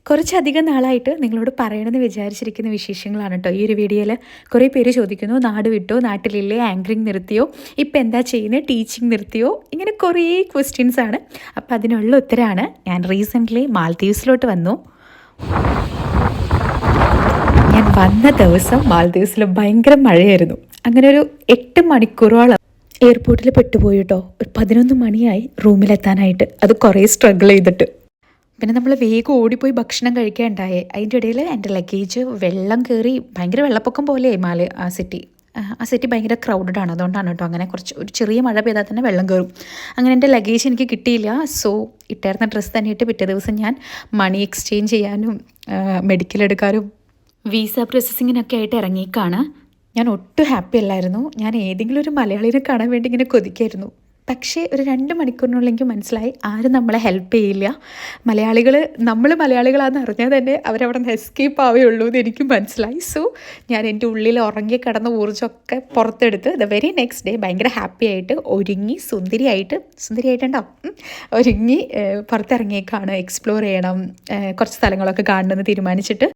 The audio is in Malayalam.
കുറച്ചധികം നാളായിട്ട് നിങ്ങളോട് പറയണമെന്ന് വിചാരിച്ചിരിക്കുന്ന വിശേഷങ്ങളാണ് കേട്ടോ ഈ ഒരു വീഡിയോയിൽ. കുറേ പേര് ചോദിക്കുന്നു, നാട് വിട്ടോ, നാട്ടിലില്ലേ, ആങ്കറിങ് നിർത്തിയോ, ഇപ്പം എന്താ ചെയ്യുന്നത്, ടീച്ചിങ് നിർത്തിയോ, ഇങ്ങനെ കുറേ ക്വസ്റ്റ്യൻസ് ആണ്. അപ്പം അതിനുള്ള ഉത്തരമാണ്. ഞാൻ റീസെൻ്റ്ലി മാൽദീവ്സിലോട്ട് വന്നു. ഞാൻ വന്ന ദിവസം മാൽദീവ്സിൽ ഭയങ്കര മഴയായിരുന്നു. അങ്ങനെ ഒരു 8 മണിക്കൂറോളം എയർപോർട്ടിൽ പെട്ടുപോയി കേട്ടോ. ഒരു 11 മണിയായി റൂമിലെത്താനായിട്ട്. അത് കുറേ സ്ട്രഗിൾ ചെയ്തിട്ട് പിന്നെ നമ്മൾ വേഗം ഓടിപ്പോയി ഭക്ഷണം കഴിക്കാനുണ്ടായേ. അതിൻ്റെ ഇടയിൽ എൻ്റെ ലഗേജ് വെള്ളം കയറി ഭയങ്കര വെള്ളപ്പൊക്കം പോലെയായി ആ സിറ്റി ഭയങ്കര ക്രൗഡഡ് ആണ്. അതുകൊണ്ടാണ് കേട്ടോ അങ്ങനെ. ഒരു ചെറിയ മഴ പെയ്താൽ തന്നെ വെള്ളം കയറും. അങ്ങനെ എൻ്റെ ലഗേജ് എനിക്ക് കിട്ടിയില്ല. സോ ഇട്ടായിരുന്ന ഡ്രസ്സ് തന്നെ ഇട്ട് പിറ്റേ ദിവസം ഞാൻ മണി എക്സ്ചേഞ്ച് ചെയ്യാനും മെഡിക്കൽ എടുക്കാനും വീസ പ്രോസസ്സിങ്ങിനൊക്കെ ആയിട്ട് ഇറങ്ങിയേക്കാണ്. ഞാൻ ഒട്ടും ഹാപ്പി അല്ലായിരുന്നു. ഞാൻ ഏതെങ്കിലും ഒരു മലയാളിനെ കാണാൻ വേണ്ടി ഇങ്ങനെ കൊതിക്കായിരുന്നു. പക്ഷേ ഒരു 2 മണിക്കൂറിനുള്ളിൽ എനിക്ക് മനസ്സിലായി ആരും നമ്മളെ ഹെൽപ്പ് ചെയ്യില്ല. നമ്മൾ മലയാളികളാണെന്ന് അറിഞ്ഞാൽ തന്നെ അവരവിടെ നിന്ന് എസ്കേപ്പ് ആവുകയുള്ളൂ എന്ന് എനിക്ക് മനസ്സിലായി. സോ ഞാൻ എൻ്റെ ഉള്ളിൽ ഉറങ്ങി കിടന്ന ഊർജ്ജമൊക്കെ പുറത്തെടുത്ത് ദ വെരി നെക്സ്റ്റ് ഡേ ഭയങ്കര ഹാപ്പി ആയിട്ട് ഒരുങ്ങി സുന്ദരിയായിട്ടുണ്ടോ ഒരുങ്ങി പുറത്തിറങ്ങിയേക്കാണ്. എക്സ്പ്ലോർ ചെയ്യണം, കുറച്ച് സ്ഥലങ്ങളൊക്കെ കാണണമെന്ന് തീരുമാനിച്ചിട്ട്